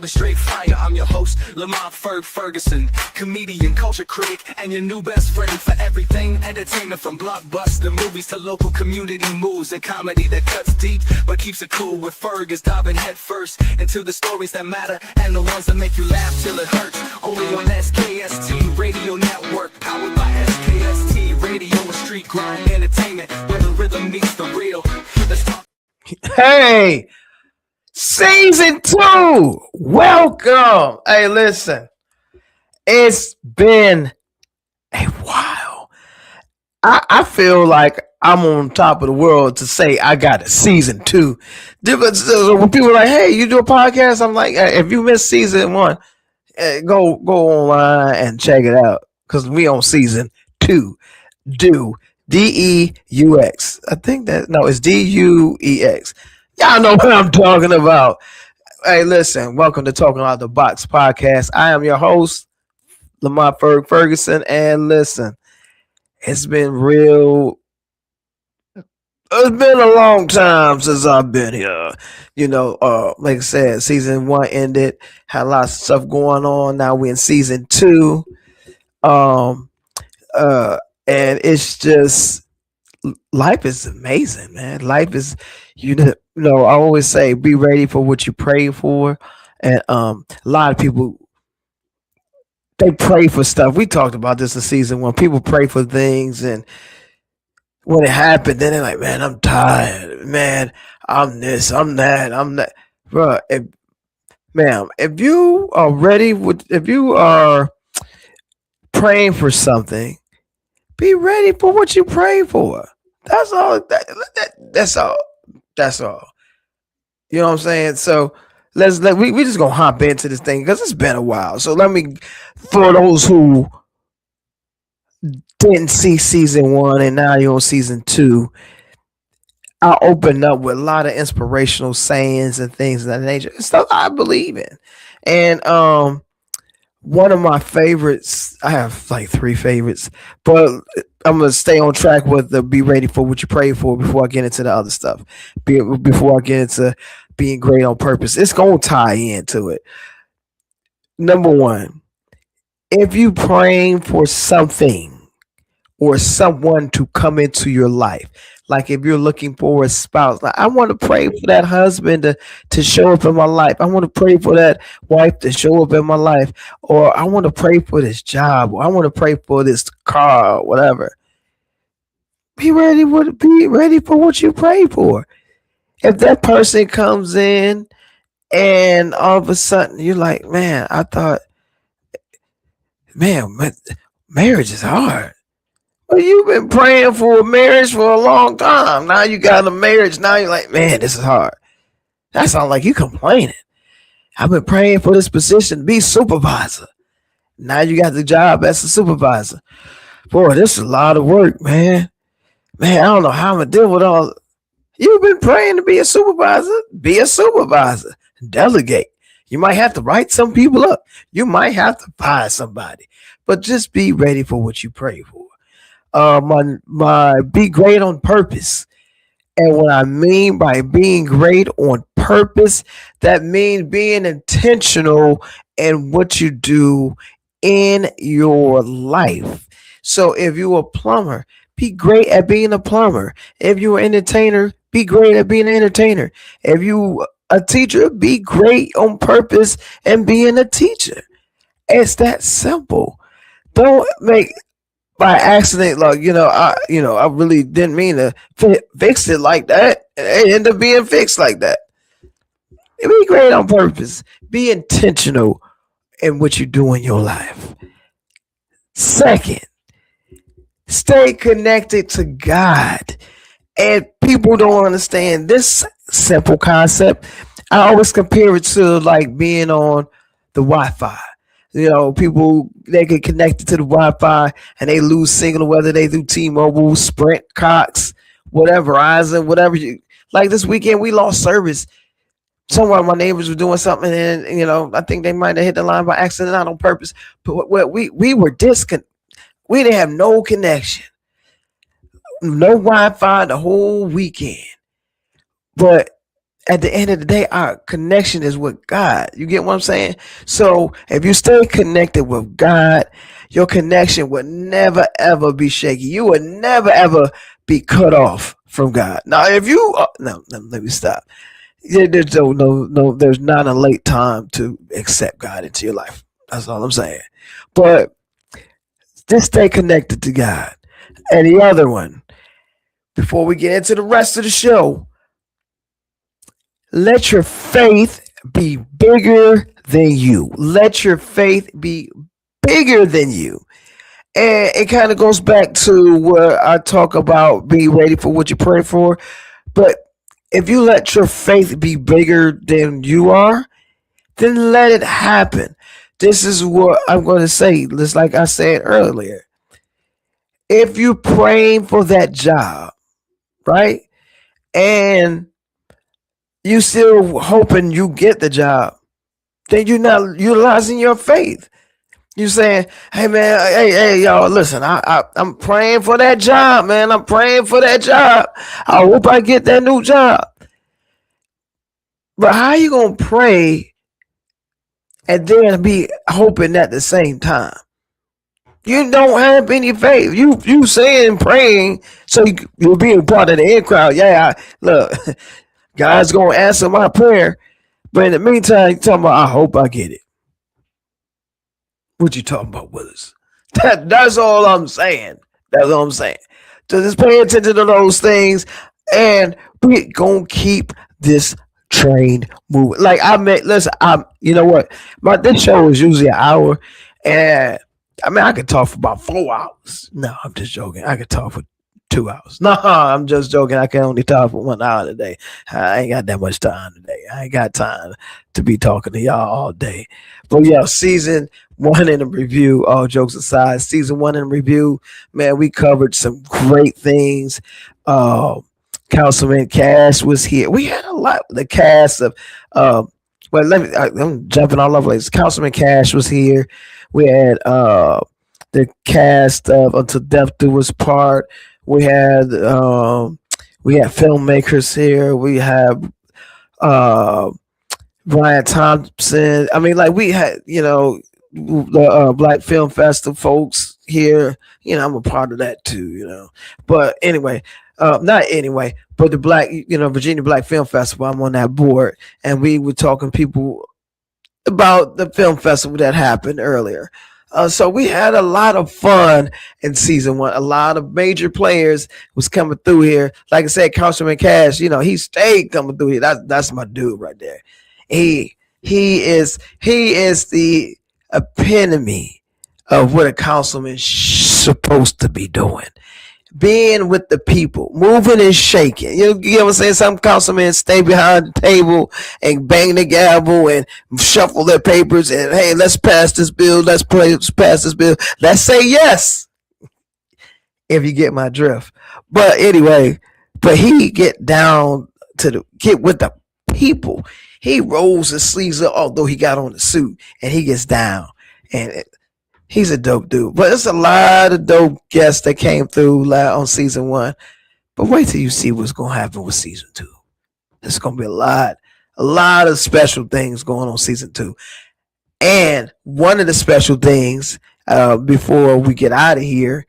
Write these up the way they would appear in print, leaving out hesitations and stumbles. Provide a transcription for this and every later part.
A straight fire, I'm your host, Lamont Ferguson, comedian, culture critic, and your new best friend for everything entertainment, from blockbuster movies to local community moves and comedy that cuts deep but keeps it cool. With Ferg is diving head first into the stories that matter and the ones that make you laugh till it hurts. Only on SKST Radio Network, powered by SKST Radio and street grind entertainment, where the rhythm meets the real. Let's talk. Hey, season 2, welcome. Hey, listen, it's been a while. I feel like I'm on top of the world to say I got a season 2. When people are like, hey, you do a podcast, I'm like, hey, if you missed season 1, go online and check it out, because we on season 2. DEUX. I think that, no, it's DUEX. Y'all know what I'm talking about. Hey, listen, welcome to Talking Out the Box podcast. I am your host, Lamont Ferguson, and listen, it's been a long time since I've been here. Like I said, season 1 ended, had lots of stuff going on. Now we're in season 2. And it's just, life is amazing, man. Life is, I always say, be ready for what you pray for. And a lot of people, they pray for stuff. We talked about this in season 1. People pray for things, and when it happened, then they're like, man, I'm tired. Man, I'm this, I'm that, I'm that. Bro, if you are ready, if you are praying for something, be ready for what you pray for. That's all. That's all. That's all. You know what I'm saying? So we just gonna hop into this thing because it's been a while. So let me, for those who didn't see season 1 and now you're on season 2, I'll open up with a lot of inspirational sayings and things of that nature. Stuff I believe in. And one of my favorites, I have like 3 favorites, but I'm going to stay on track with the be ready for what you pray for before I get into the other stuff. Before I get into being great on purpose. It's going to tie into it. Number 1, if you praying for something or someone to come into your life, like if you're looking for a spouse, like I want to pray for that husband to show up in my life. I want to pray for that wife to show up in my life. Or I want to pray for this job. Or I want to pray for this car or whatever. Be ready for what you pray for. If that person comes in and all of a sudden you're like, man, I thought, man, marriage is hard. Well, you've been praying for a marriage for a long time. Now you got a marriage. Now you're like, man, this is hard. That sounds like you complaining. I've been praying for this position to be supervisor. Now you got the job as a supervisor. Boy, this is a lot of work, man. Man, I don't know how I'm going to deal with all. You've been praying to be a supervisor. Be a supervisor. Delegate. You might have to write some people up. You might have to fire somebody. But just be ready for what you pray for. My be great on purpose. And what I mean by being great on purpose, that means being intentional in what you do in your life. So if you're a plumber, be great at being a plumber. If you're an entertainer, be great at being an entertainer. If you a teacher, be great on purpose and being a teacher. It's that simple. Don't make by accident, like, I really didn't mean to fix it like that. It ended up being fixed like that. Be great on purpose. Be intentional in what you do in your life. Second, stay connected to God. And people don't understand this simple concept. I always compare it to like being on the Wi-Fi. People, they get connected to the Wi-Fi and they lose signal, whether they do T-Mobile, Sprint, Cox, whatever, Verizon, whatever. Like this weekend, we lost service. Some of my neighbors were doing something and, I think they might have hit the line by accident, not on purpose. But we were disconnected. We didn't have no connection. No Wi-Fi the whole weekend. But at the end of the day, our connection is with God. You get what I'm saying? So if you stay connected with God, your connection would never ever be shaky. You would never ever be cut off from God. Now, if you no, let me stop. There's there's not a late time to accept God into your life. That's all I'm saying. But just stay connected to God. And the other one, before we get into the rest of the show, let your faith be bigger than you. Let your faith be bigger than you. And it kind of goes back to where I talk about be ready for what you pray for. But if you let your faith be bigger than you are, then let it happen. This is what I'm going to say. Just like I said earlier. If you're praying for that job, right? And you still hoping you get the job, then you're not utilizing your faith. You saying, "Hey man, hey y'all, listen, I'm praying for that job, man. I'm praying for that job. I hope I get that new job." But how you gonna pray and then be hoping at the same time? You don't have any faith. You saying praying so you're being part of the in crowd. Yeah, look, God's gonna answer my prayer. But in the meantime, you talking about I hope I get it. What you talking about, Willis? That's all I'm saying. That's all I'm saying. So just pay attention to those things, and we gonna keep this train moving. Like I mean, listen, you know what? This show is usually an hour, and I mean I could talk for about 4 hours. No, I'm just joking. I could talk for 2 hours. No, I'm just joking. I can only talk for 1 hour today. I ain't got that much time today. I ain't got time to be talking to y'all all day. But yeah, season one in a review, all jokes aside, season one in review, man, we covered some great things. Councilman Cash was here. We had a lot. The cast of, I'm jumping all over the place. Councilman Cash was here. We had the cast of Until Death Do Us Part. We had filmmakers here. We have Brian Thompson. I mean, like we had, the Black Film Festival folks here. I'm a part of that too. But anyway, not anyway, but the Virginia Black Film Festival. I'm on that board, and we were talking people about the film festival that happened earlier. So we had a lot of fun in season one. A lot of major players was coming through here. Like I said, Councilman Cash, he stayed coming through here. That's my dude right there. He is the epitome of what a councilman supposed to be doing. Being with the people, moving and shaking. You know what I'm saying? Some councilmen stay behind the table and bang the gavel and shuffle their papers and, hey, let's pass this bill. Let's pass this bill. Let's say yes. If you get my drift. But anyway, he get down to get with the people. He rolls his sleeves up, although he got on the suit, and he gets down. And he's a dope dude. But there's a lot of dope guests that came through on season one. But wait till you see what's going to happen with season two. There's going to be a lot of special things going on season two. And one of the special things before we get out of here,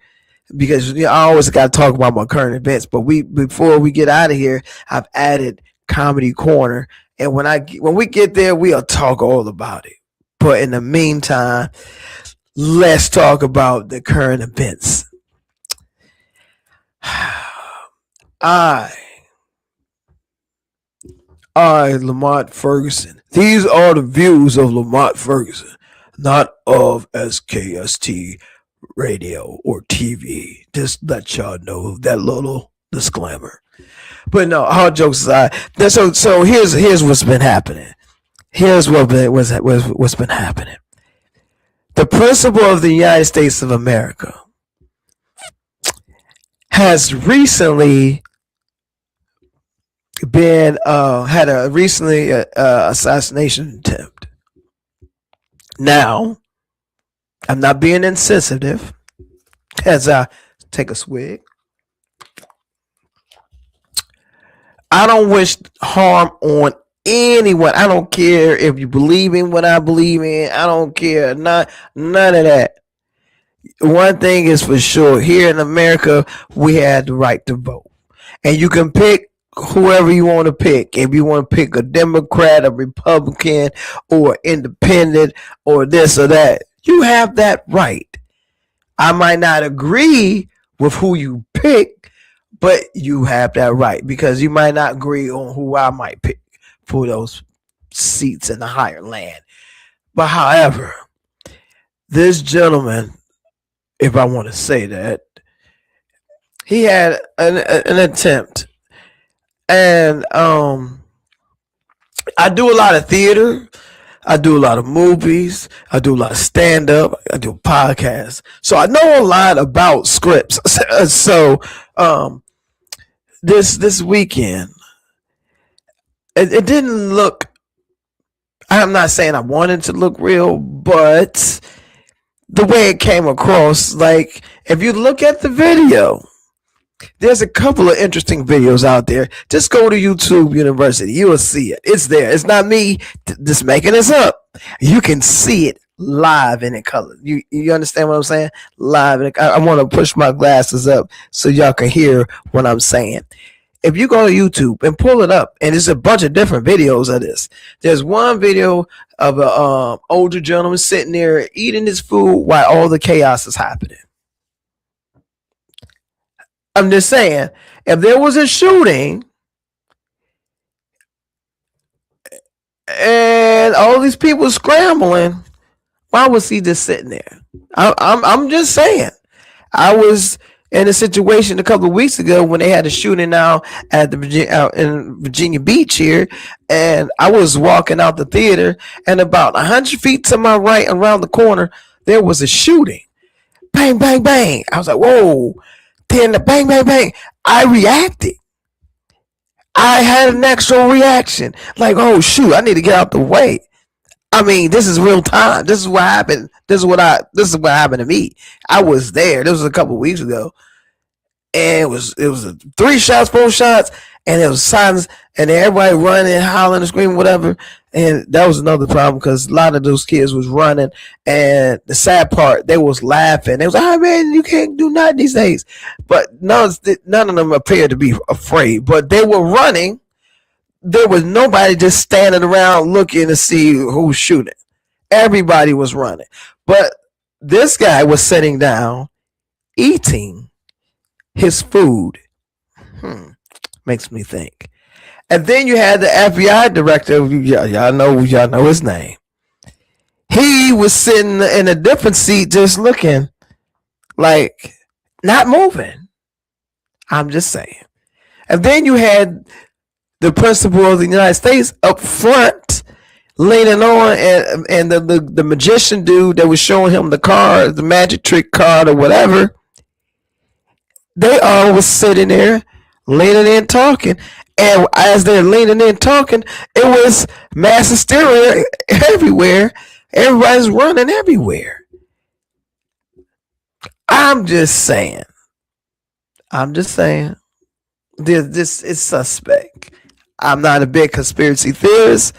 because I always got to talk about my current events, but before we get out of here, I've added Comedy Corner. And when we get there, we'll talk all about it. But in the meantime, let's talk about the current events. I, Lamont Ferguson. These are the views of Lamont Ferguson, not of SKST radio or TV. Just let y'all know that little disclaimer. But no, all jokes aside, so here's what's been happening. Here's what's been happening. The principal of the United States of America has recently been had a assassination attempt. Now, I'm not being insensitive as I take a swig. I don't wish harm on anyone. I don't care if you believe in what I believe in. I don't care. None of that. One thing is for sure. Here in America, we had the right to vote. And you can pick whoever you want to pick. If you want to pick a Democrat, a Republican, or independent, or this or that, you have that right. I might not agree with who you pick, but you have that right because you might not agree on who I might pick for those seats in the higher land. But however, this gentleman, if I want to say that, he had an attempt, and I do a lot of theater. I do a lot of movies. I do a lot of stand up. I do podcasts. So I know a lot about scripts. So this weekend, it didn't look. I'm not saying I wanted to look real, but the way it came across, like if you look at the video, there's a couple of interesting videos out there. Just go to YouTube University. You will see it. It's there. It's not me just making this up. You can see it live and in color. You understand what I'm saying? Live. I want to push my glasses up so y'all can hear what I'm saying. If you go to YouTube and pull it up, and there's a bunch of different videos of this. There's one video of a older gentleman sitting there eating his food while all the chaos is happening. I'm just saying, if there was a shooting and all these people scrambling, why was he just sitting there? I'm just saying. I was in a situation a couple of weeks ago when they had a shooting out at in Virginia Beach here, and I was walking out the theater, and about 100 feet to my right, around the corner, there was a shooting. Bang, bang, bang. I was like, whoa. Then the bang, bang, bang. I reacted. I had an actual reaction. Like, oh shoot, I need to get out the way. I mean, this is real time. This is what happened. This is what happened to me. I was there. This was a couple of weeks ago. And it was 3 shots, 4 shots, and it was silence, and everybody running, hollering, screaming, whatever. And that was another problem because a lot of those kids was running, and the sad part, they was laughing. They was like, "Oh man, you can't do nothing these days." But none of them appeared to be afraid. But they were running. There was nobody just standing around looking to see who's shooting. Everybody was running. But this guy was sitting down, eating his food. Makes me think. And then you had the FBI director. Y'all know his name. He was sitting in a different seat, just looking, like not moving. I'm just saying. And then you had the principal of the United States up front, leaning on, and the magician dude that was showing him the card, the magic trick card or whatever. They all was sitting there, leaning in, talking. And as they're leaning in, talking, it was mass hysteria everywhere. Everybody's running everywhere. I'm just saying. This is suspect. I'm not a big conspiracy theorist,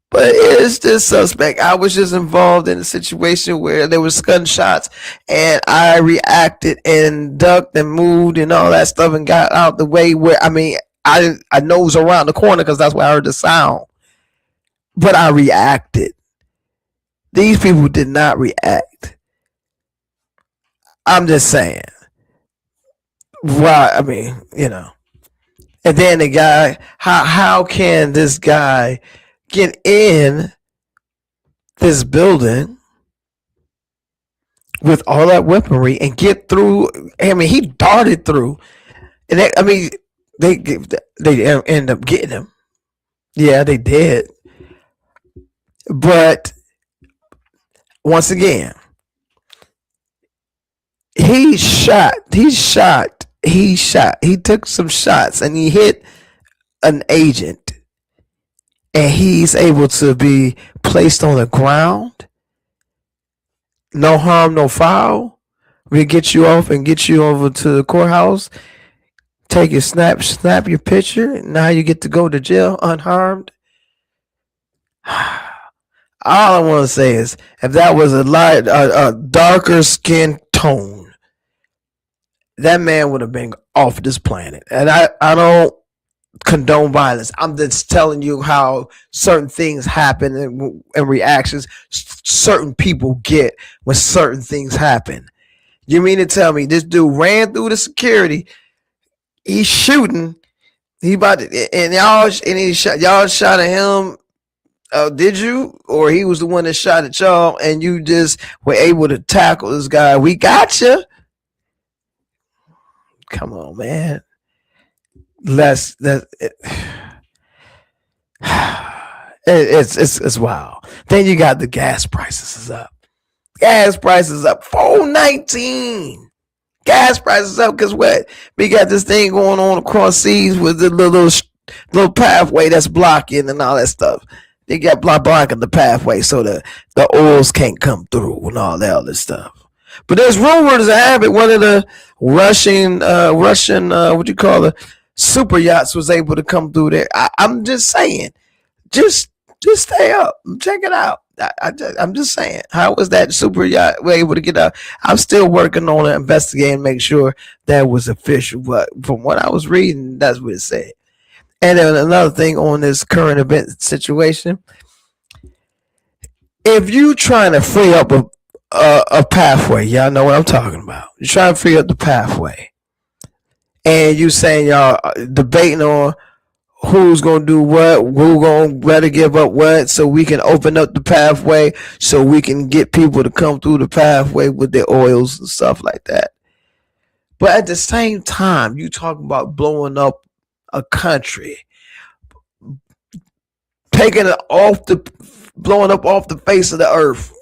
but it's just suspect. I was just involved in a situation where there was gunshots, and I reacted and ducked and moved and all that stuff and got out the way. Where I nosed around the corner because that's where I heard the sound. But I reacted. These people did not react. I'm just saying. Why? And then the guy, how can this guy get in this building with all that weaponry and get through? He darted through, and they end up getting him. Yeah, they did. But once again, he took some shots and he hit an agent, and he's able to be placed on the ground. No harm, no foul. We get you off and get you over to the courthouse. take your snap your picture, and now you get to go to jail unharmed. All I want to say is, if that was a darker skin tone, that man would have been off this planet. And I don't condone violence. I'm just telling you how certain things happen and reactions certain people get when certain things happen. You mean to tell me this dude ran through the security? He's shooting. He about to, and y'all shot at him. Did you? Or he was the one that shot at y'all, and you just were able to tackle this guy? We got you. Come on, man. It's wild. Then you got the gas prices is up. Gas prices up $4.19. Gas prices up because what? We got this thing going on across seas with the little pathway that's blocking and all that stuff. They got blocking the pathway so the oils can't come through and all that other stuff. But there's rumors to have it. One of the Russian what you call it, super yachts was able to come through there. I'm just saying, just stay up, check it out. I'm just saying, how was that super yacht able to get out? I'm still working on it, investigating, make sure that was official. But from what I was reading, that's what it said. And then another thing on this current event situation, if you trying to free up a pathway, y'all know what I'm talking about. You're trying to free up the pathway, and you saying y'all debating on who's gonna do what, who gonna rather give up what, so we can open up the pathway, so we can get people to come through the pathway with their oils and stuff like that. But at the same time, you talk about blowing up a country, blowing up off the face of the earth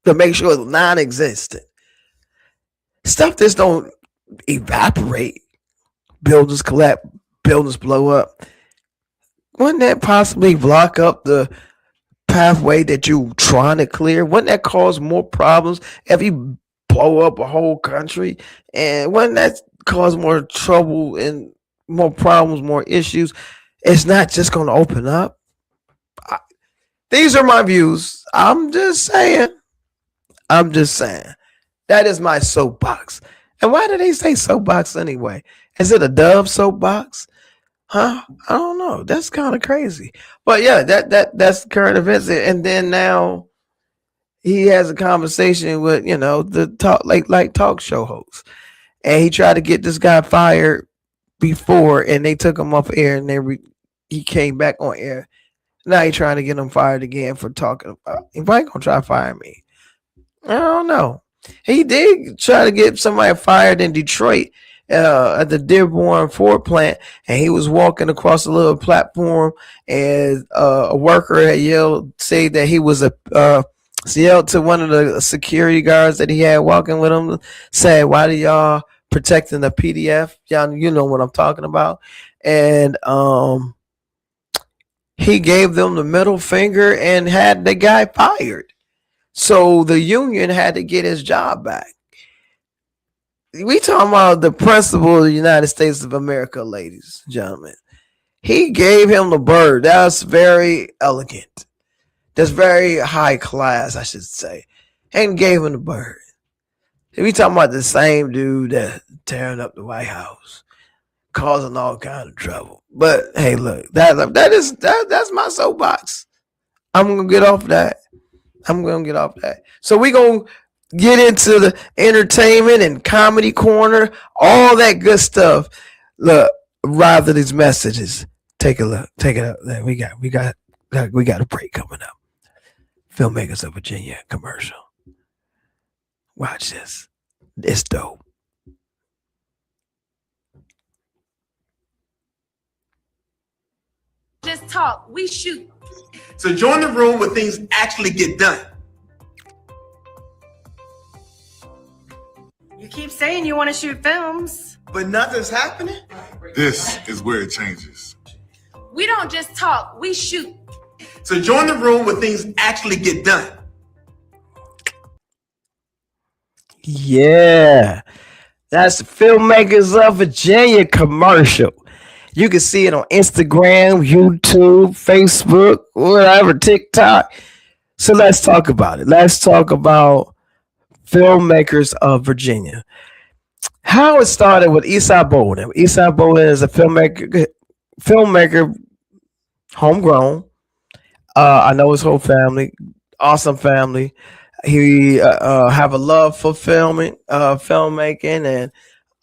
to make sure it's non-existent. Stuff just don't evaporate. Buildings collapse, buildings blow up. Wouldn't that possibly block up the pathway that you trying to clear? Wouldn't that cause more problems if you blow up a whole country? And wouldn't that cause more trouble and more problems, more issues? It's not just going to open up. These are my views. I'm just saying. That is my soapbox. And why do they say soapbox anyway? Is it a Dove soapbox? Huh? I don't know. That's kind of crazy. But yeah, that's current events. And then now he has a conversation with, the talk show host. And he tried to get this guy fired before, and they took him off air, and he came back on air. Now he's trying to get him fired again for talking about. He probably gonna try to fire me. I don't know. He did try to get somebody fired in Detroit at the Dearborn Ford plant, and he was walking across a little platform, and a worker had said that he was yelled to one of the security guards that he had walking with him, said, "Why do y'all protecting the PDF?" Y'all, you know what I'm talking about. And he gave them the middle finger and had the guy fired. So the union had to get his job back. We talking about the principal of the United States of America, ladies and gentlemen. He gave him the bird. That's very elegant. That's very high class, I should say. And gave him the bird. We talking about the same dude that tearing up the White House, causing all kind of trouble. But hey, look, that's my soapbox. I'm gonna get off that. So we gonna get into the entertainment and comedy corner, all that good stuff. Look, rather these messages. Take a look. Take it up. We got a break coming up. Filmmakers of Virginia commercial. Watch this. It's dope. Just talk. We shoot. So join the room where things actually get done. You keep saying you want to shoot films. But nothing's happening? This is where it changes. We don't just talk. We shoot. So join the room where things actually get done. Yeah. That's the Filmmakers of Virginia commercial. You can see it on Instagram, YouTube, Facebook, whatever, TikTok. So let's talk about it. Let's talk about Filmmakers of Virginia. How it started with Eastside Bolden. Eastside Bolden is a filmmaker, homegrown. I know his whole family, awesome family. He have a love for filmmaking, and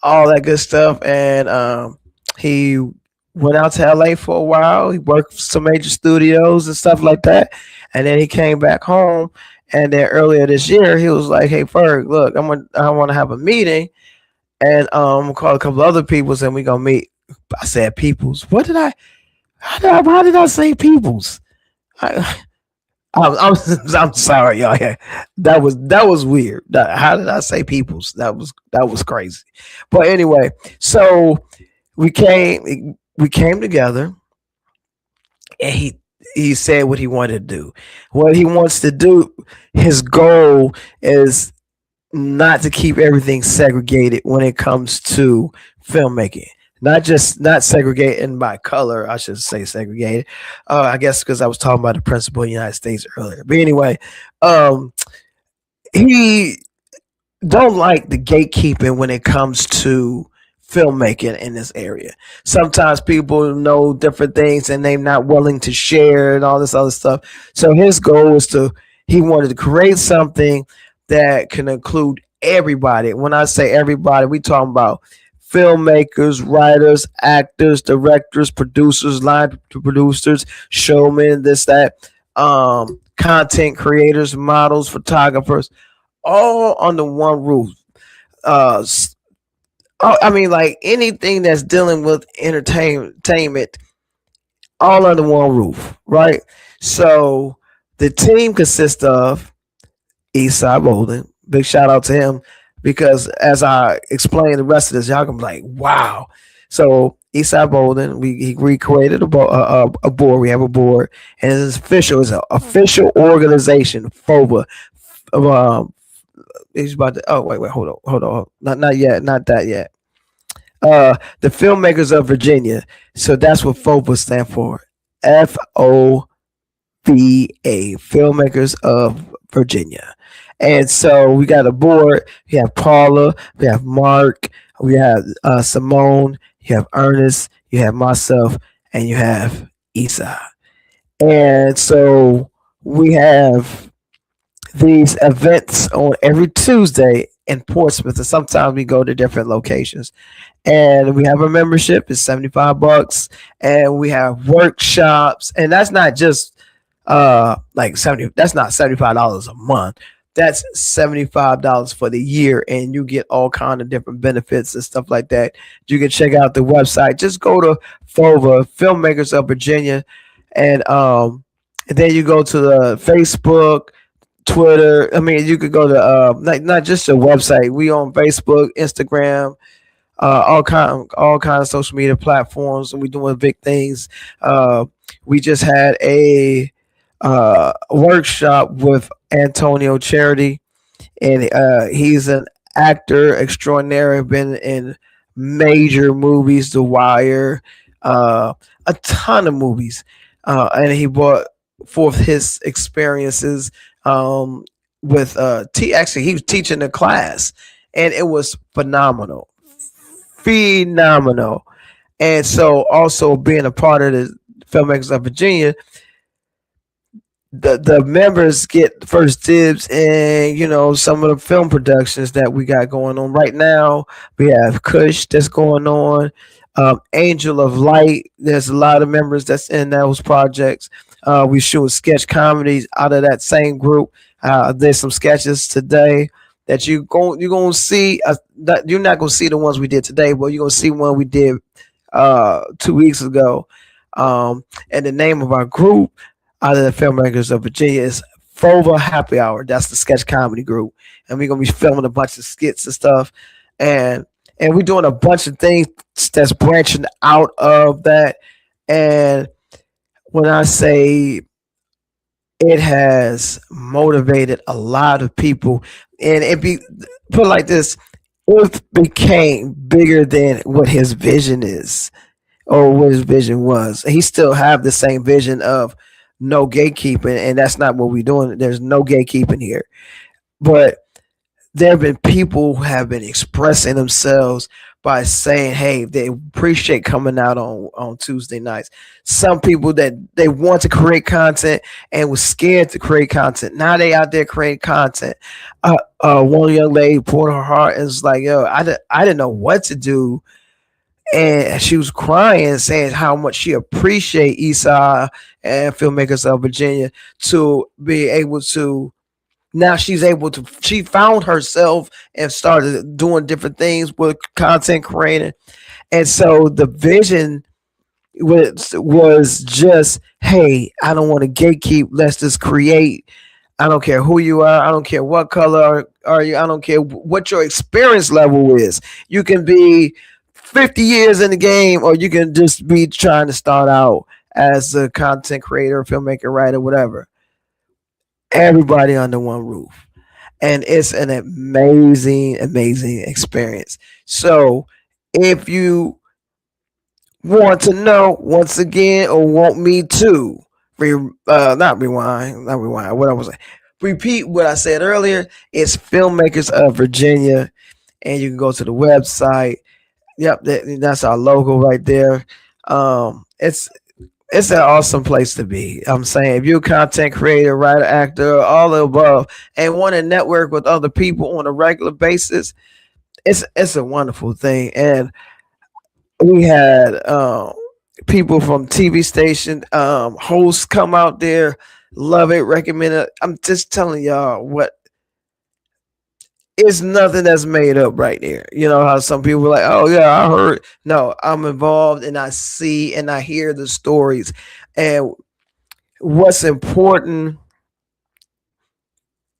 all that good stuff. And he went out to LA for a while. He worked for some major studios and stuff like that. And then he came back home. And then earlier this year, he was like, "Hey, Ferg, look, I want to have a meeting, and call a couple other peoples, and we gonna meet." I said, "Peoples." What did I? How did I say peoples? I, I'm sorry, y'all. Yeah, that was weird. How did I say peoples? That was crazy. But anyway, so we came together, and he said what he wanted to do. What he wants to do, his goal is not to keep everything segregated when it comes to filmmaking. Not segregating by color, I should say segregated. I guess because I was talking about the principle of the United States earlier. But anyway, um, he don't like the gatekeeping when it comes to filmmaking in this area. Sometimes people know different things and they're not willing to share and all this other stuff. So his goal was he wanted to create something that can include everybody. When I say everybody, we talking about filmmakers, writers, actors, directors, producers, line producers, showmen, this, that, content creators, models, photographers, all under one roof. Uh, I mean, like anything that's dealing with entertainment, all under one roof, right? So the team consists of Eastside Bolden. Big shout out to him because as I explain the rest of this, y'all can be like, wow. So Eastside Bolden, he recreated a board. We have a board, and it's official. It's an official organization. FOBA. He's about to. Oh wait, hold on. Not yet. Not that yet. The Filmmakers of Virginia. So that's what FOBA stand for. FOBA, Filmmakers of Virginia. And so we got a board. We have Paula, we have Mark, we have Simone, you have Ernest, you have myself, and you have Isa. And so we have these events on every Tuesday in Portsmouth, and sometimes we go to different locations. And we have a membership, it's $75, and we have workshops, and that's not just like 70, that's not $75 a month. That's $75 for the year, and you get all kind of different benefits and stuff like that. You can check out the website. Just go to FOVA, Filmmakers of Virginia, and then you go to the Facebook, Twitter. I mean, you could go to not just the website. We on Facebook, Instagram, all kind of social media platforms, and we doing big things. We just had a workshop with Antonio Charity, and he's an actor extraordinaire. Been in major movies, The Wire, a ton of movies, and he brought forth his experiences with actually he was teaching the class, and it was phenomenal. And so also being a part of the Filmmakers of Virginia, the members get first dibs in, some of the film productions that we got going on right now. We have Kush that's going on, Angel of Light. There's a lot of members that's in those projects. We shoot sketch comedies out of that same group. There's some sketches today that you're gonna see. That you're not gonna see the ones we did today, but you're gonna see one we did 2 weeks ago. And the name of our group out of the Filmmakers of Virginia is FOVA Happy Hour. That's the sketch comedy group, and we're gonna be filming a bunch of skits and stuff, and we're doing a bunch of things that's branching out of that. And when I say it has motivated a lot of people, and it be put like this, it became bigger than what his vision is or what his vision was. He still have the same vision of no gatekeeping, and that's not what we're doing. There's no gatekeeping here. But there have been people who have been expressing themselves by saying, hey, they appreciate coming out on Tuesday nights. Some people that they want to create content and was scared to create content. Now they out there creating content. One young lady poured her heart and was like, yo, I didn't know what to do. And she was crying, saying how much she appreciate Esau and filmmakers of Virginia to be able to. Now she's able to. She found herself and started doing different things with content creating, and so the vision was just, hey, I don't want to gatekeep. Let's just create. I don't care who you are. I don't care what color are you. I don't care what your experience level is. You can be 50 years in the game, or you can just be trying to start out as a content creator, filmmaker, writer, whatever. Everybody under one roof. And it's an amazing, amazing experience. So if you want to know once again, or want me to not rewind, what I was saying, repeat what I said earlier, it's Filmmakers of Virginia, and you can go to the website. Yep, that's our logo right there. It's an awesome place to be. I'm saying, if you're a content creator, writer, actor, all the above, and want to network with other people on a regular basis, it's a wonderful thing. And we had people from TV station hosts come out there, love it, recommend it. I'm just telling y'all what. It's nothing that's made up right there. You know how some people are like, oh yeah, I heard. No, I'm involved and I see and I hear the stories. And what's important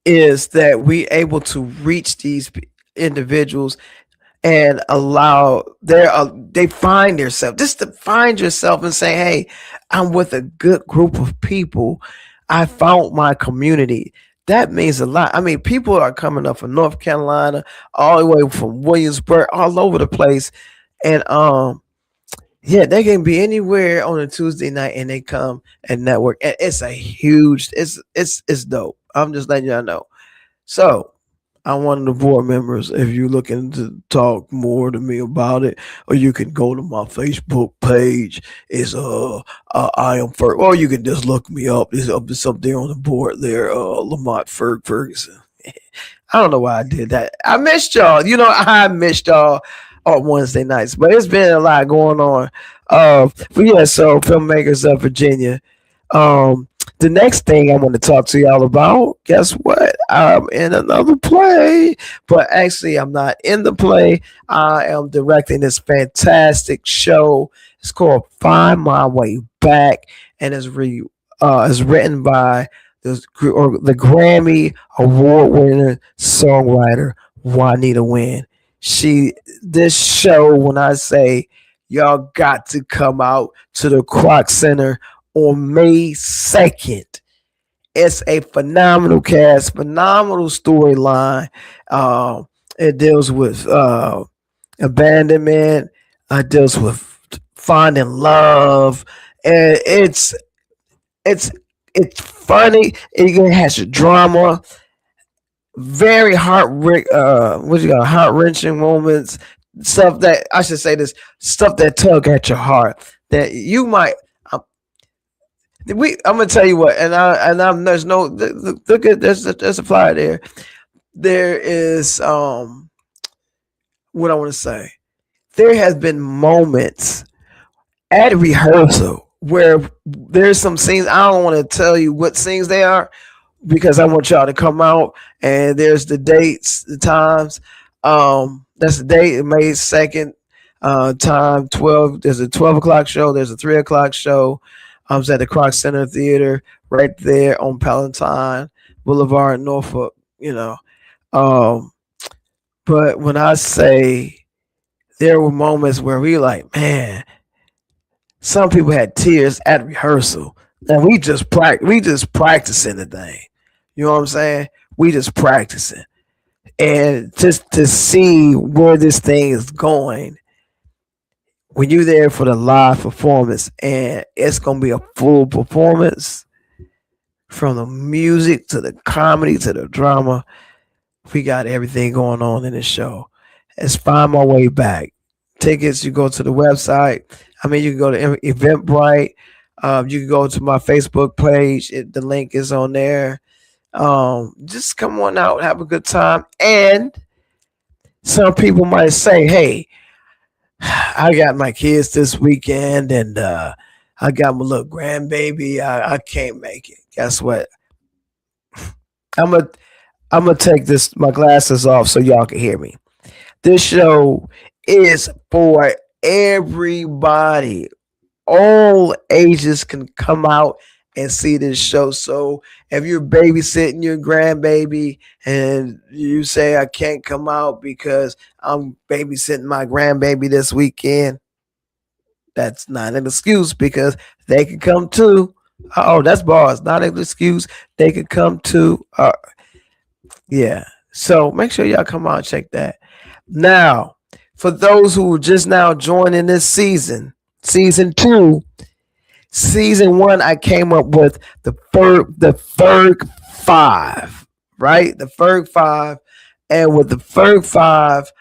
is that we able to reach these individuals and allow they find themselves, just to find yourself and say, hey, I'm with a good group of people. I found my community. That means a lot. I mean, people are coming up from North Carolina, all the way from Williamsburg, all over the place. And yeah, they can be anywhere on a Tuesday night and they come and network. And it's a huge, it's dope. I'm just letting y'all know. So I'm one of the board members. If you're looking to talk more to me about it, or you can go to my Facebook page. It's I am Ferg, or you can just look me up. It's up there on the board there. Lamont Ferguson. I don't know why I did that. I missed y'all. You know, I missed y'all on Wednesday nights, but it's been a lot going on. But yeah, so Filmmakers of Virginia. The next thing I want to talk to y'all about, guess what? I'm in another play, but actually I'm not in the play. I am directing this fantastic show. It's called Find My Way Back, and it's written by the Grammy Award winning songwriter Juanita Wynn. This show, when I say y'all got to come out to the Croc Center on May 2nd. It's a phenomenal cast, phenomenal storyline. It deals with abandonment. It deals with finding love, and it's funny. It has a drama, very heart wrenching moments. Stuff that I should say this stuff that tug at your heart that you might. I'm gonna tell you what, and there's no look at there's a flyer there. There is what I want to say. There has been moments at rehearsal where there's some scenes. I don't want to tell you what scenes they are because I want y'all to come out, and there's the dates, the times. That's the date, May 2nd. Time 12. There's a 12 o'clock show. There's a 3 o'clock show. I was at the Croc Center Theater right there on Palatine Boulevard in Norfolk, you know. But when I say there were moments where we like, man, some people had tears at rehearsal. And we just practicing the thing. You know what I'm saying? We just practicing. And just to see where this thing is going, when you're there for the live performance, and it's gonna be a full performance from the music to the comedy to the drama. We got everything going on in this show. Let's find my way back. Tickets, you go to the website. I mean, you can go to Eventbrite. You can go to my Facebook page. The link is on there. Just come on out, have a good time. And some people might say, hey, I got my kids this weekend and I got my little grandbaby. I can't make it. Guess what? I'm gonna take my glasses off so y'all can hear me. This show is for everybody. All ages can come out and see this show. So if you're babysitting your grandbaby and you say I can't come out because I'm babysitting my grandbaby this weekend, that's not an excuse because they can come too. Oh, that's bars, not an excuse. They can come too. Yeah. So make sure y'all come out and check that. Now, for those who are just now joining this season 2, season 1, I came up with the Ferg 5, right? The Ferg 5. And with the Ferg 5,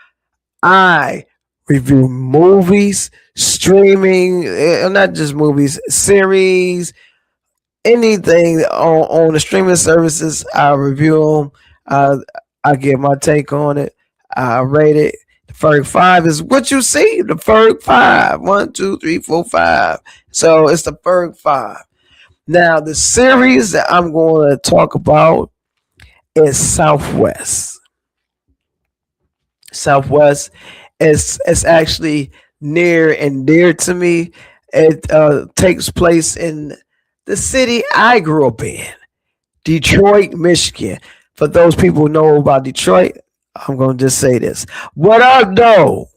I review movies, streaming, not just movies, series, anything on the streaming services. I review them. I give my take on it. I rate it. The Ferg 5 is what you see. The Ferg 5. 1, 2, 3, 4, 5. So it's the Ferg 5. Now, the series that I'm going to talk about is Southwest. Southwest is actually near and dear to me. It takes place in the city I grew up in, Detroit, Michigan. For those people who know about Detroit, I'm going to just say this. What up, though?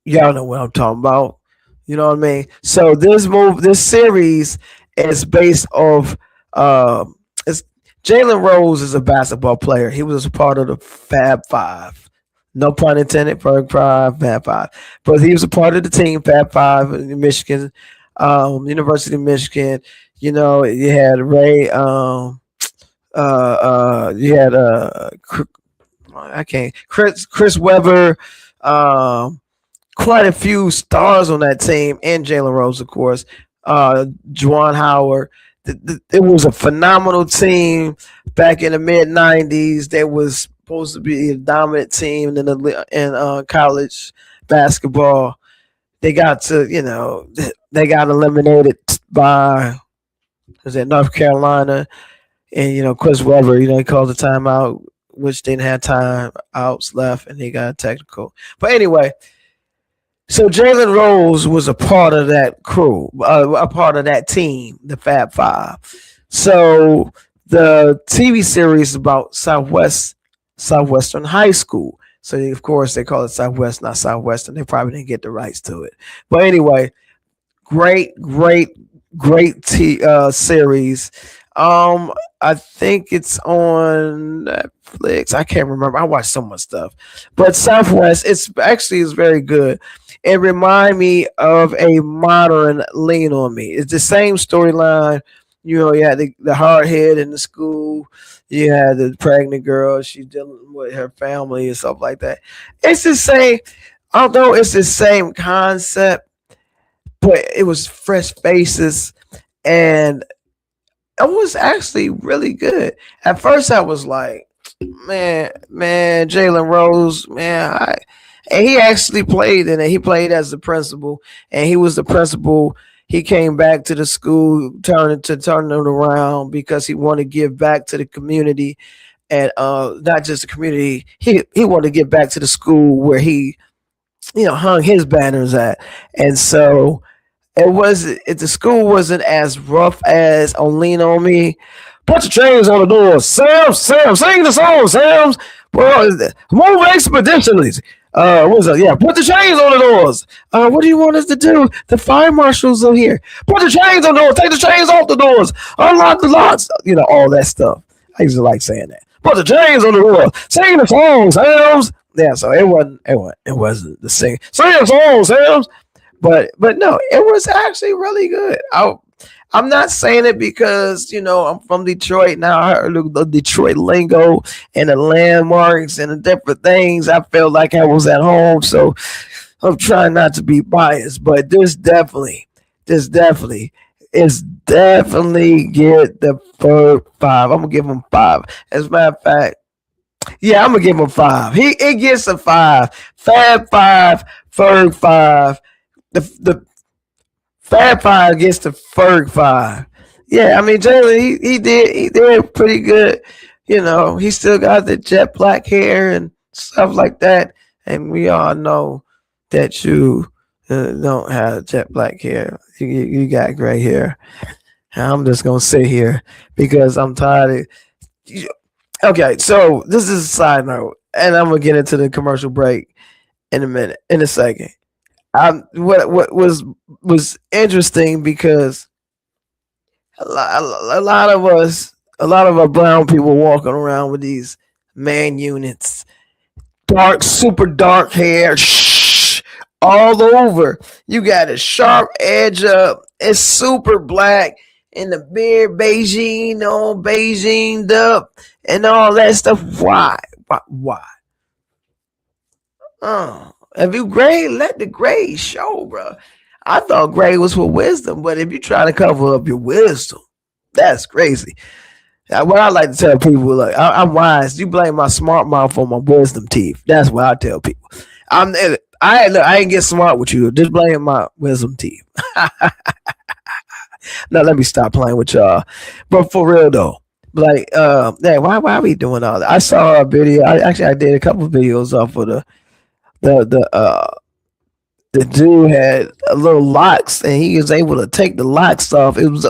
Y'all know what I'm talking about. You know what I mean? So this series is based off, Jalen Rose is a basketball player. He was a part of the Fab Five. No pun intended, Ferg 5, Fab 5. But he was a part of the team, Fab 5 in Michigan, University of Michigan. You know, you had Ray, you had Chris Webber, quite a few stars on that team, and Jalen Rose, of course. Juwan Howard. It was a phenomenal team back in the mid '90s. They was supposed to be a dominant team in college basketball. They got eliminated by North Carolina, and Chris Webber, he called the timeout, which didn't have time outs left, and they got technical. But anyway, so Jalen Rose was a part of that crew, a part of that team, the Fab Five. So the TV series is about Southwestern High School. So of course they call it Southwest, not Southwestern. They probably didn't get the rights to it. But anyway, great series. I think it's on Netflix. I can't remember. I watched so much stuff. But Southwest, it's very good. It reminds me of a modern Lean on Me. It's the same storyline. You had the hard head in the school. You had the pregnant girl. She's dealing with her family and stuff like that. It's the same, although it's the same concept, but it was fresh faces, and it was actually really good. At first, I was like, man, Jalen Rose, man, and he actually played in it. He played as the principal, and he was the principal. He came back to the school, turning it around because he wanted to give back to the community, and not just the community. He wanted to give back to the school where he, hung his banners at, and so the school wasn't as rough as on Lean on Me. Put your chains on the doors, Sam, sing the song, Sam. Well, move expeditionally. What's up? Yeah, put the chains on the doors. What do you want us to do? The fire marshals are here. Put the chains on the doors. Take the chains off the doors. Unlock the locks. All that stuff. I used to like saying that. Put the chains on the door. Sing the song, Sam's. Yeah, so it wasn't the sing the song, Sam's. But no, it was actually really good. I'm not saying it because, you know, I'm from Detroit. Now I heard the Detroit lingo and the landmarks and the different things. I felt like I was at home. So I'm trying not to be biased, but this definitely get the Ferg 5. I'm going to give him 5. As a matter of fact, yeah, I'm going to give him 5. It gets a 5. Fab 5, Ferg 5. The Fab 5 gets the Ferg 5. Yeah, I mean, Jalen, he did pretty good. You know, he still got the jet black hair and stuff like that. And we all know that you don't have jet black hair. You got gray hair. I'm just going to sit here because I'm tired of. Okay, so this is a side note, and I'm going to get into the commercial break in a second. What was interesting because a lot of our brown people walking around with these man units, super dark hair, all over. You got a sharp edge up. It's super black, and the beard Beijing up, and all that stuff. Why? Oh. If you gray, let the gray show, bro. I thought gray was for wisdom, but if you try to cover up your wisdom, that's crazy. What I like to tell people, like, I'm wise. You blame my smart mouth for my wisdom teeth. That's what I tell people. I ain't get smart with you. Just blame my wisdom teeth. Now let me stop playing with y'all. But for real though, like, why are we doing all that? I saw a video. I did a couple of videos off of the dude had a little locks, and he was able to take the locks off. It was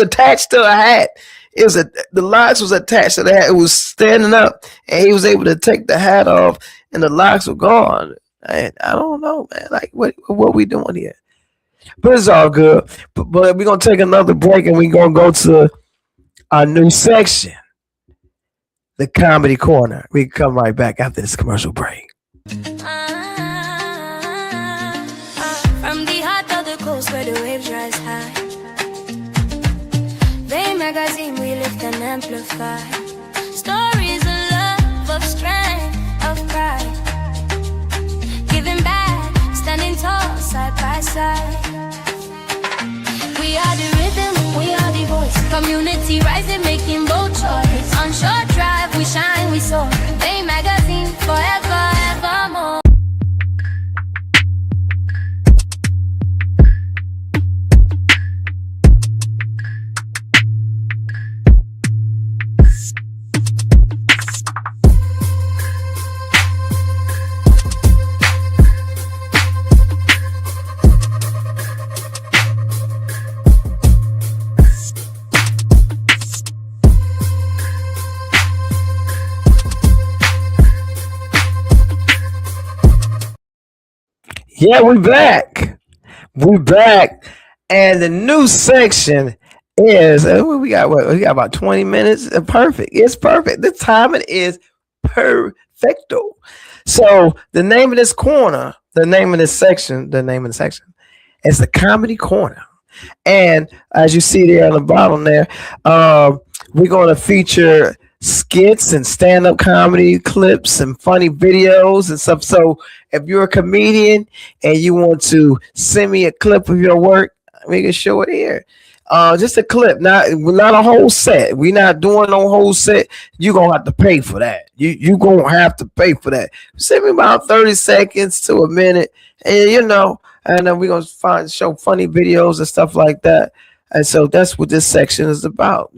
attached to a hat. The locks was attached to the hat. It was standing up, and he was able to take the hat off, and the locks were gone. I don't know, man. Like, what we doing here? But it's all good. But we're gonna take another break, and we're gonna go to our new section, the Comedy Corner. We can come right back after this commercial break. From the heart of the coast where the waves rise high, Bay magazine we lift and amplify stories of love, of strength, of pride, giving back, standing tall side by side. We are the rhythm, we are the voice, community rising, making bold choice. On short drive we shine, we soar, Bay magazine forever, evermore. Yeah, we're back. And the new section is we got about 20 minutes. Perfect. It's perfect. The timing is perfecto. So the name of this corner, the name of this section is the Comedy Corner. And as you see there on the bottom there, we're going to feature skits and stand-up comedy clips and funny videos and stuff. So if you're a comedian and you want to send me a clip of your work, we can show it here. Just a clip, not a whole set. We're not doing no whole set. You're gonna have to pay for that. You gonna have to pay for that. Send me about 30 seconds to a minute, and then we're gonna show funny videos and stuff like that. And so that's what this section is about,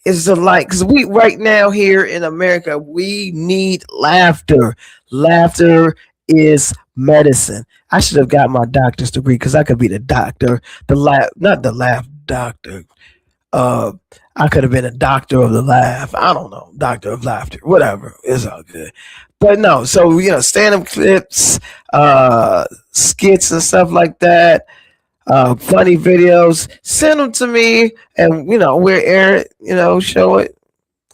It's because we right now here in America, we need laughter. Laughter is medicine. I should have got my doctor's degree because I could be the doctor, not the laugh doctor. I could have been a doctor of the laugh. I don't know, doctor of laughter, whatever. It's all good. But no, so stand-up clips, skits and stuff like that. Funny videos, send them to me, and we'll air it, show it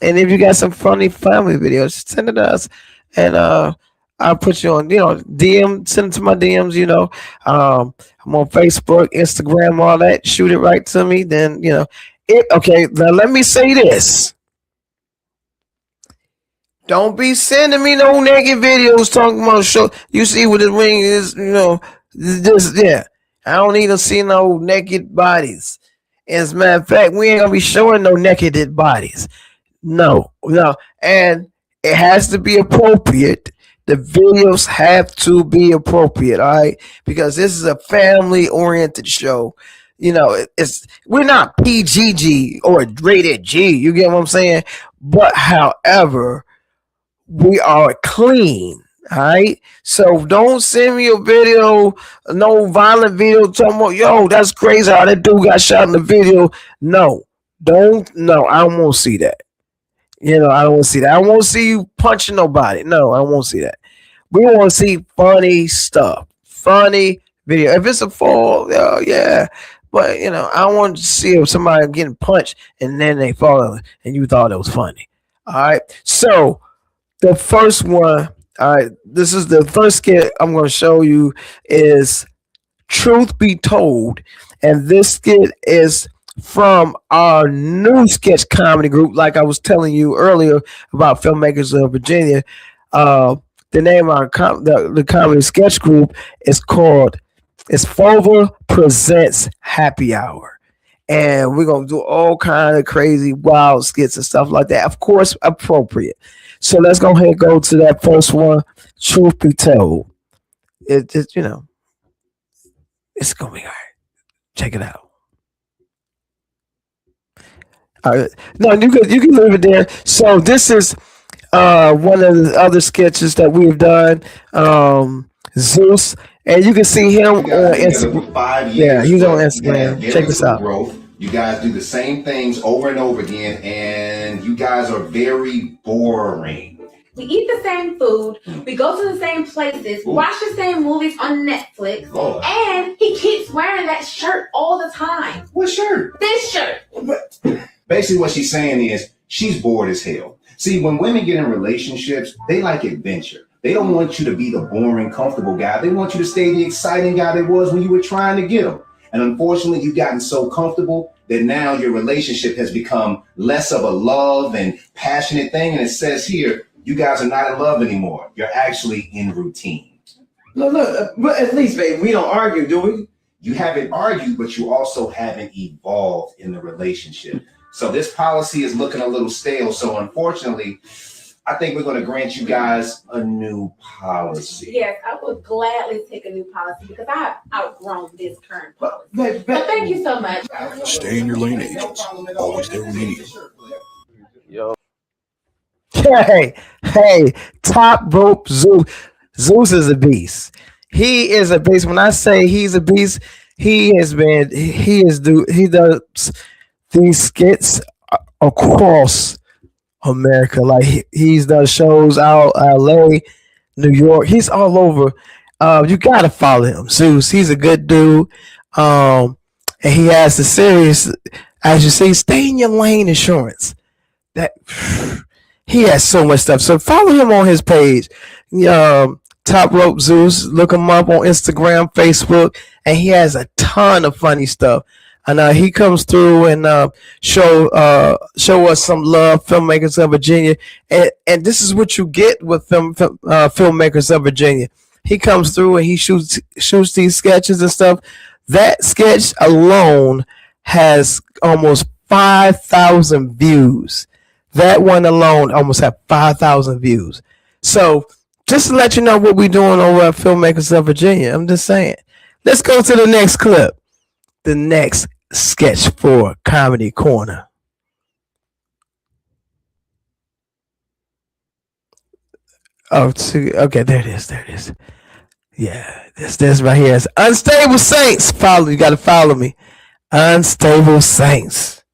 And if you got some funny family videos, send it to us, and I'll put you on, DM, send it to my DMs, I'm on Facebook, Instagram, all that. Shoot it right to me. Then, okay, now let me say this. Don't be sending me no naked videos talking about show. You see what the ring is, yeah. I don't need to see no naked bodies. As a matter of fact, we ain't gonna be showing no naked bodies. No. And it has to be appropriate. The videos have to be appropriate, all right? Because this is a family-oriented show. We're not PGG or rated G. You get what I'm saying? But however, we are clean. All right. So don't send me a video, no violent video talking about, yo, that's crazy how that dude got shot in the video. No, I don't want to see that. I don't want to see that. I won't see you punching nobody. No, I won't see that. We want to see funny stuff, funny video. If it's a fall, yeah. But, I want to see somebody getting punched and then they fall and you thought it was funny. All right. So, the first one, all right, this is the first skit I'm going to show you is Truth Be Told. And this skit is from our new sketch comedy group, like I was telling you earlier about Filmmakers of Virginia. The name of our the comedy sketch group is called Fova Presents Happy Hour. And we're going to do all kind of crazy, wild skits and stuff like that. Of course, appropriate. So let's go ahead and go to that first one. Truth Be Told. It's going to be all right. Check it out. All right. No, you can leave it there. So this is one of the other sketches that we've done. Zeus. And you can see him on Instagram. 5 years. Yeah, he's on Instagram. Check this out. Growth. You guys do the same things over and over again, and you guys are very boring. We eat the same food. We go to the same places. Ooh. Watch the same movies on Netflix. Lord. And he keeps wearing that shirt all the time. What shirt? This shirt. Basically, what she's saying is she's bored as hell. See, when women get in relationships, they like adventure. They don't want you to be the boring, comfortable guy. They want you to stay the exciting guy that was when you were trying to get them. And unfortunately, you've gotten so comfortable that now your relationship has become less of a love and passionate thing. And it says here, you guys are not in love anymore. You're actually in routine. Look, but at least, babe, we don't argue, do we? You haven't argued, but you also haven't evolved in the relationship. So this policy is looking a little stale. So unfortunately, I think we're going to grant you guys a new policy. Yes, I would gladly take a new policy because I have outgrown this current policy. But So thank you so much. Stay in your lane, agents. Always there when you need them. Yo. Hey, top rope Zeus. Zeus is a beast. He is a beast. When I say he's a beast, he does these skits across America. Like he's done shows out LA, New York. He's all over. You gotta follow him, Zeus. He's a good dude. And he has the series, as you see, stay in your lane insurance. That he has so much stuff. So follow him on his page. Top Rope Zeus. Look him up on Instagram, Facebook, and he has a ton of funny stuff. And he comes through and show us some love, Filmmakers of Virginia, and this is what you get with Filmmakers of Virginia. He comes through and he shoots these sketches and stuff. That sketch alone has almost 5,000 views. That one alone almost had 5,000 views. So just to let you know what we're doing over at Filmmakers of Virginia, I'm just saying. Let's go to the next clip. The next sketch for Comedy Corner. Okay, there it is. Yeah, this right here is Unstable Saints. You got to follow me. Unstable Saints.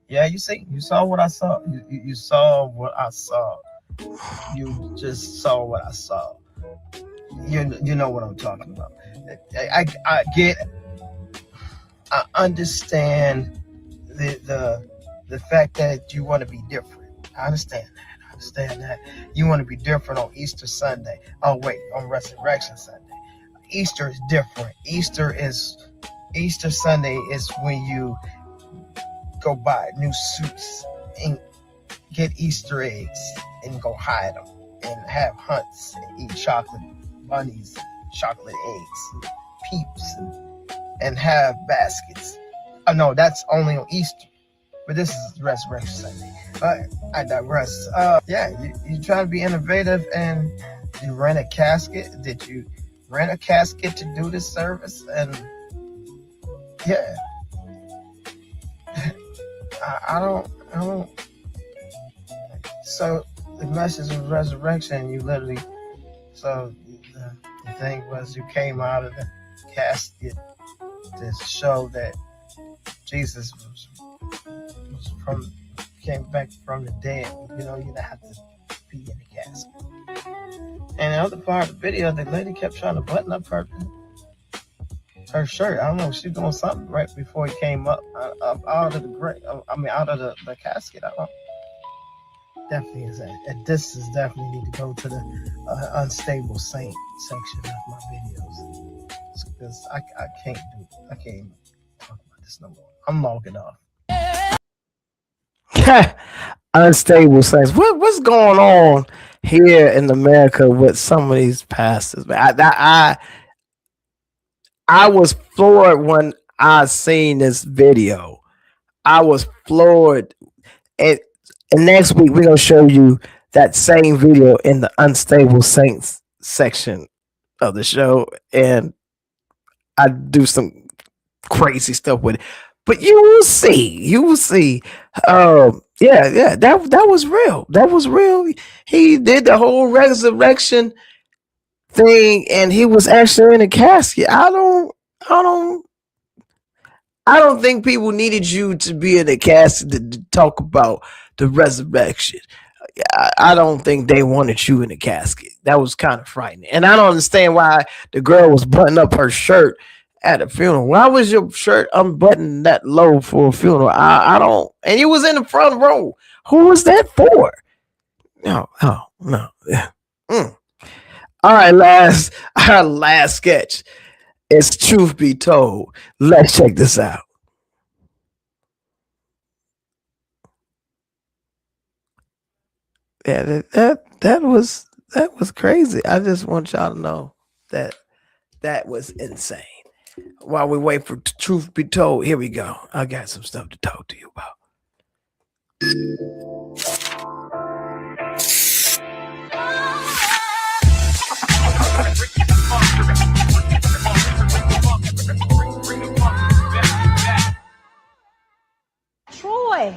Yeah, you see, you saw what I saw. You saw what I saw. You just saw what I saw. You know what I'm talking about. I get. I understand the fact that you want to be different. I understand that. You want to be different on Easter Sunday. Oh wait, on Resurrection Sunday. Easter is different. Easter Sunday is when you go buy new suits and get Easter eggs and go hide them and have hunts and eat chocolate bunnies, chocolate eggs, peeps, and have baskets. Oh no, that's only on Easter. But this is Resurrection Sunday. But I digress. You try to be innovative and you rent a casket. Did you rent a casket to do this service? And yeah. I don't. So the message of resurrection, you literally. So the thing was, you came out of the casket to show that Jesus came back from the dead. You know, you didn't have to be in the casket. And the other part of the video, the lady kept trying to button up her shirt. I don't know, she was doing something right before he came up out of the grave. Out of the casket. I don't. Definitely is that. And this is definitely need to go to the unstable saint section of my videos because I can't talk about this no more. I'm logging off. Unstable saints. What's going on here in America with some of these pastors? I was floored when I seen this video. I was floored. And next week we're gonna show you that same video in the Unstable Saints section of the show, and I do some crazy stuff with it. But you will see. That was real. That was real. He did the whole resurrection thing, and he was actually in a casket. I don't think people needed you to be in a casket to talk about the resurrection. I don't think they wanted you in a casket. That was kind of frightening. And I don't understand why the girl was buttoning up her shirt at a funeral. Why was your shirt unbuttoned that low for a funeral? I don't. And you was in the front row. Who was that for? No. All right, our last sketch. It's Truth Be Told. Let's check this out. Yeah, that was crazy. I just want y'all to know that was insane. While we wait for Truth Be Told, here we go. I got some stuff to talk to you about. Troy.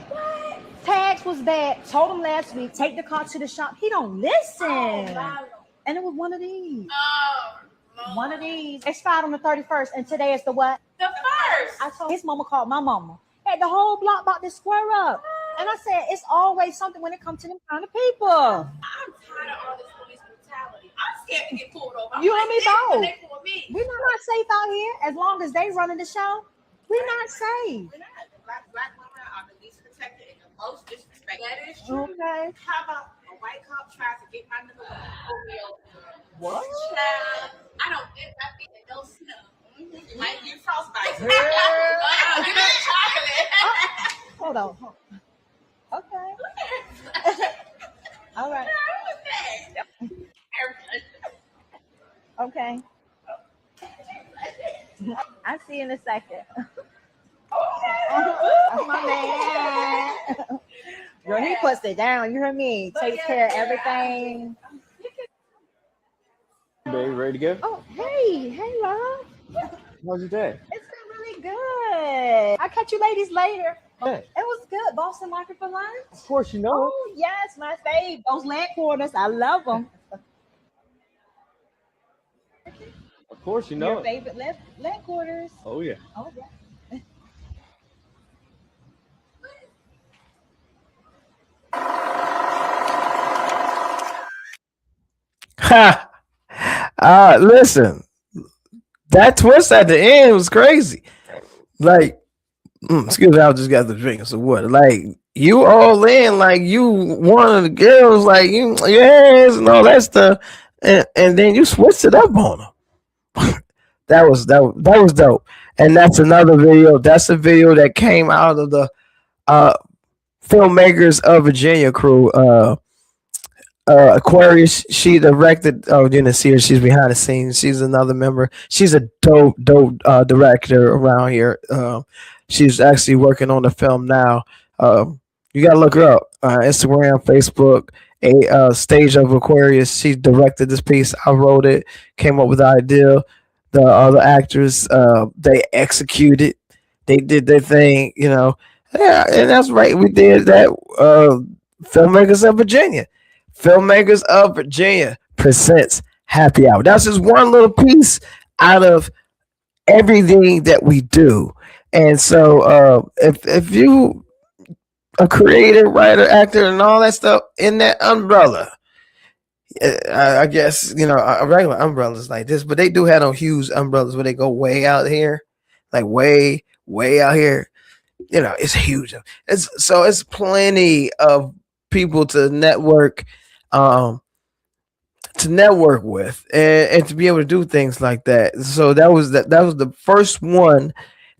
Tags was bad. Told him last week, take the car to the shop. He don't listen. And it was one of these. One of these. Expired on the 31st. And today is the what? The first. I told his mama called my mama. Had the whole block about to square up. And I said, it's always something when it comes to them kind of people. I'm tired of all this police brutality. I'm scared to get pulled over. You and me both. They pull me. We're not safe out here. As long as they running the show, we're not safe. We're not. Black women are the least protected and the most disrespected. That is true. Okay. How about a white cop tries to get my nigga pull me over? What? Child, I don't think I be in no snow. Might be frostbite. Give me the chocolate. Hold on. Okay. All right. Okay. I'll see you in a second. Oh, my man. Girl, he puts it down. You heard me? Takes care of everything. Baby, ready to go? Oh, hey, Rob. How's your day? It's been really good. I'll catch you ladies later. Yeah. It was good. Boston Market for lunch. Of course you know. Oh, yes, my fave. Those land quarters, I love them. Of course you know. Your favorite land quarters. Oh yeah. Oh, yeah. Ha! Listen, that twist at the end was crazy. Like, excuse me, I just got the drink. So what? Like, you all in, like you one of the girls, like you, yes, and all that stuff, and then you switched it up on them. that was dope. And that's another video. That's a video that came out of the filmmakers of Virginia crew. Aquarius, she directed. Oh, you didn't see her. She's behind the scenes. She's another member. She's a dope director around here. She's actually working on the film now. You gotta look her up. Instagram, Facebook. A Stage of Aquarius. She directed this piece. I wrote it. Came up with the idea. The other actors, they executed. They did their thing. You know. Yeah, and that's right. We did that. Filmmakers of Virginia. Filmmakers of Virginia presents Happy Hour. That's just one little piece out of everything that we do. And so if you a creator, writer, actor, and all that stuff in that umbrella, I guess, you know, a regular umbrellas like this, but they do have those huge umbrellas where they go way out here, like way out here. You know, it's huge. It's plenty of people to network with and to be able to do things like that. So that was the first one.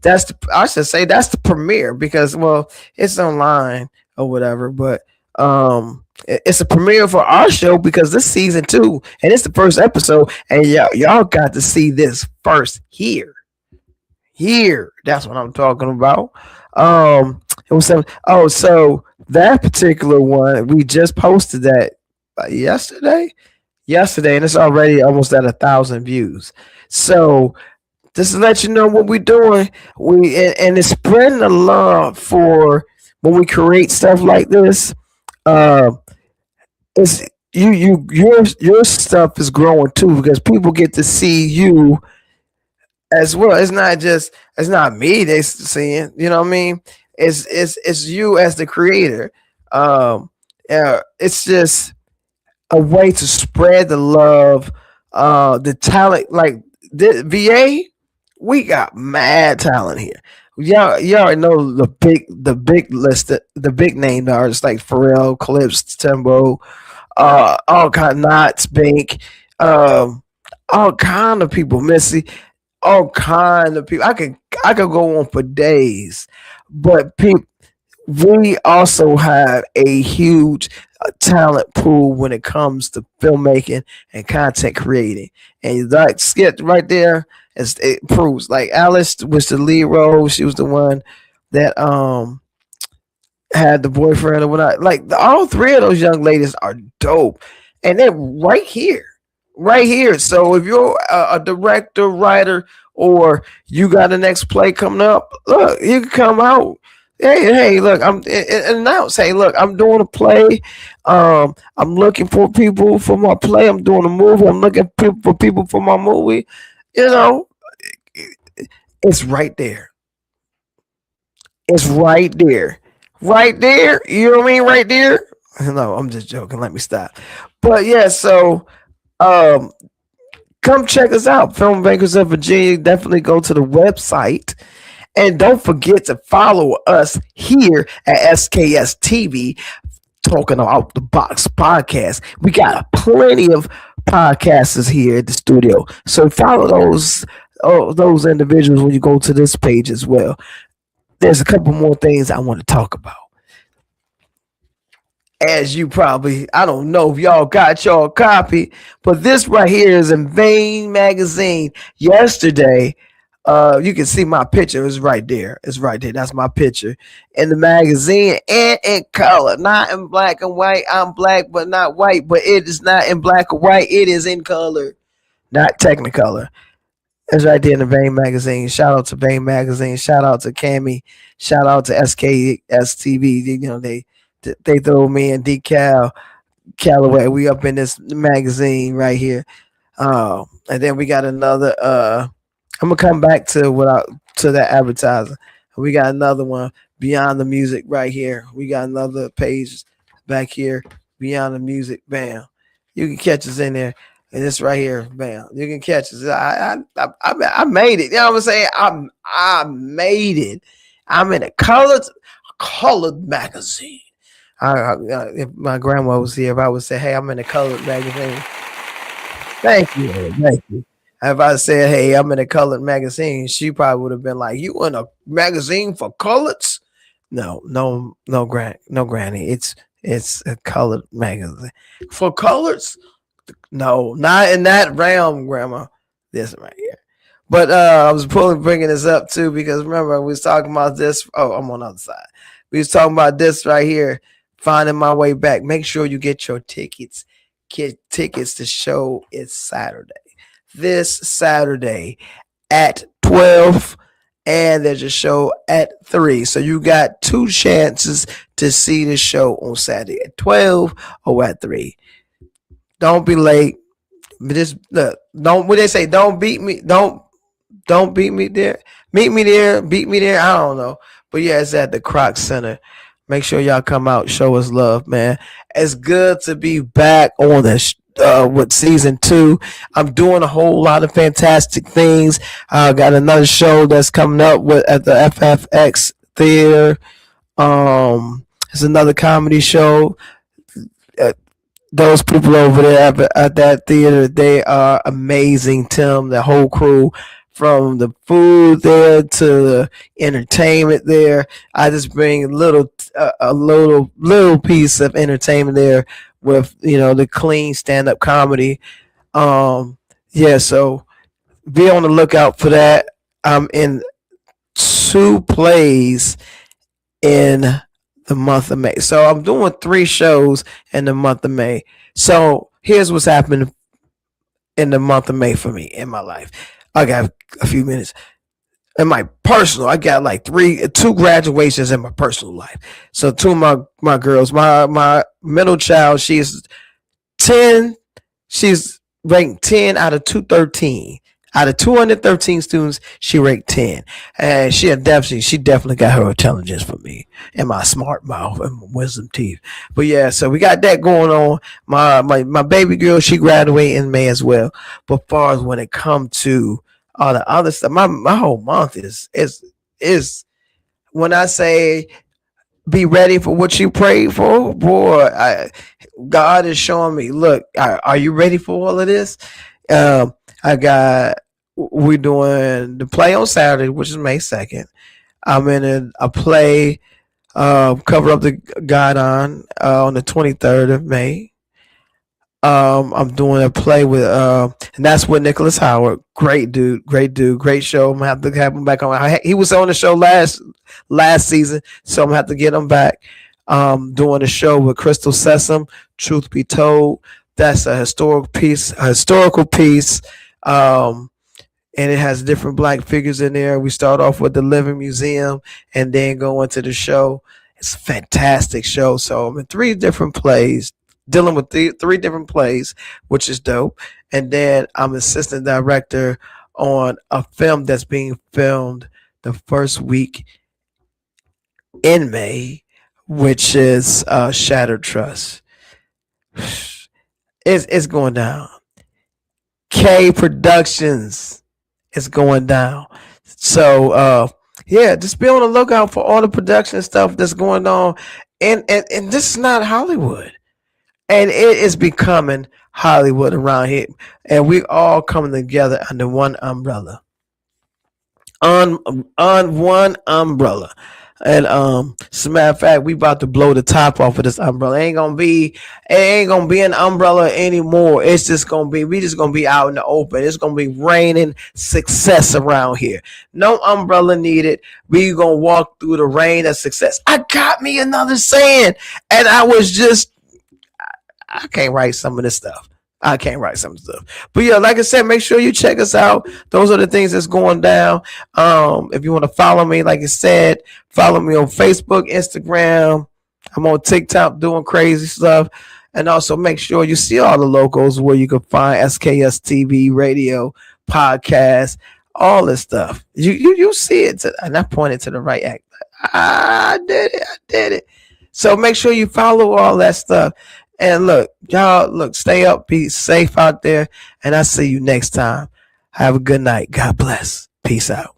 I should say that's the premiere because, well, it's online or whatever, but it's a premiere for our show because this season 2 and it's the first episode, and y'all got to see this first here. That's what I'm talking about. It was so that particular one we just posted that yesterday, and it's already almost at 1,000 views. So just to let you know what we're doing, and it's spreading the love for when we create stuff like this. It's your stuff is growing too because people get to see you as well. It's not me they seeing, you know what I mean? It's you as the creator. It's just a way to spread the love, the talent. Like the VA, we got mad talent here. Y'all already know the big list, the big name artists like Pharrell, Clips, Timbo, all kind of Knots, Bink, all kind of people, Missy, all kind of people. I could go on for days, but we also have a huge talent pool when it comes to filmmaking and content creating. And that skit right there, it proves. Like Alice was the lead role. She was the one that had the boyfriend or whatnot. Like all three of those young ladies are dope, and they're right here. So if you're a director, writer, or you got the next play coming up, look, you can come out. Hey, look, announce. Hey, look, I'm doing a play. I'm looking for people for my play. I'm doing a movie. I'm looking for people for my movie. You know, it's right there. It's right there. Right there. You know what I mean? Right there. No, I'm just joking. Let me stop. But yeah, so come check us out. Filmmakers of Virginia. Definitely go to the website. And don't forget to follow us here at SKST TV, Talking Out the Box podcast. We got plenty of podcasters here at the studio. So follow those those individuals when you go to this page as well. There's a couple more things I want to talk about. As you probably, I don't know if y'all got your copy, but this right here is in Vain magazine. Yesterday, you can see my picture. It's right there. It's right there. That's my picture in the magazine and in color, not in black and white. I'm black, but not white. But it is not in black or white. It is in color, not Technicolor. It's right there in the Vain magazine. Shout out to Vain magazine. Shout out to Cammy. Shout out to SKSTV. You know they throw me in decal Callaway. We up in this magazine right here. And then we got another. I'm gonna come back to to that advertising. We got another one, Beyond the Music, right here. We got another page back here, Beyond the Music. Bam, you can catch us in there. And it's right here, bam. You can catch us. I made it. You know what I'm saying? I made it. I'm in a colored magazine. If my grandma was here, if I would say, "Hey, I'm in a colored magazine," thank you, thank you. If I said, "Hey, I'm in a colored magazine," she probably would have been like, "You in a magazine for coloreds?" No, granny. It's a colored magazine for coloreds. No, not in that realm, Grandma. This right here. But I was bringing this up too because remember we was talking about this. Oh, I'm on the other side. We was talking about this right here. Finding my way back. Make sure you get your tickets. Get tickets to show. It's Saturday. This Saturday at 12, and there's a show at 3. So you got 2 chances to see the show on Saturday at 12 or at 3. Don't be late. Just look. Don't. What they say? Don't beat me. Don't beat me there. Meet me there. Beat me there. I don't know. But yeah, it's at the Croc Center. Make sure y'all come out. Show us love, man. It's good to be back on this with season 2. I'm doing a whole lot of fantastic things. I got another show that's coming up at the FFX Theater. It's another comedy show. Those people over there at that theater, they are amazing. Tim, the whole crew, from the food there to the entertainment there. I just bring a little piece of entertainment there with the clean stand up comedy. Yeah, so be on the lookout for that. I'm in 2 plays in the month of May. So I'm doing 3 shows in the month of May. So here's what's happening in the month of May for me in my life. I got a few minutes. In my personal, I got like 2 graduations in my personal life. So 2 of my girls, my middle child, she's 10. She's ranked 10 out of 213. Out of 213 students, she ranked 10, and she definitely got her intelligence from me and my smart mouth and my wisdom teeth. But yeah, so we got that going on. My baby girl, she graduated in May as well. But far as when it comes to all the other stuff, my whole month is when I say be ready for what you prayed for, boy. God is showing me. Look, are you ready for all of this? We're doing the play on Saturday, which is May 2nd. I'm in a play, Cover Up the Guidon, on the 23rd of May. I'm doing a play with, and that's with Nicholas Howard. Great dude, great show. I'm gonna have to have him back on. He was on the show last season, so I'm gonna have to get him back. Doing a show with Crystal Sessom, Truth Be Told. That's a historical piece. And it has different Black figures in there. We start off with the Living Museum and then go into the show. It's a fantastic show. So I'm in 3 different plays, dealing with 3 different plays, which is dope. And then I'm assistant director on a film that's being filmed the first week in May, which is Shattered Trust. It's going down. K Productions is going down. So yeah, just be on the lookout for all the production stuff that's going on. And this is not Hollywood. And it is becoming Hollywood around here. And we all coming together under one umbrella. on one umbrella. And as a matter of fact, we about to blow the top off of this umbrella. It ain't gonna be an umbrella anymore. It's just gonna be, we just gonna be out in the open. It's gonna be raining success around here. No umbrella needed. We gonna walk through the rain of success. I got me another saying, and I can't write some of this stuff. I can't write some stuff. But yeah, like I said, make sure you check us out. Those are the things that's going down. If you want to follow me, like I said, follow me on Facebook, Instagram. I'm on TikTok doing crazy stuff. And also make sure you see all the logos where you can find SKS TV, radio, podcast, all this stuff. You see it. And I pointed to the right act. I did it. So make sure you follow all that stuff. And look, y'all, stay up, be safe out there, and I'll see you next time. Have a good night. God bless. Peace out.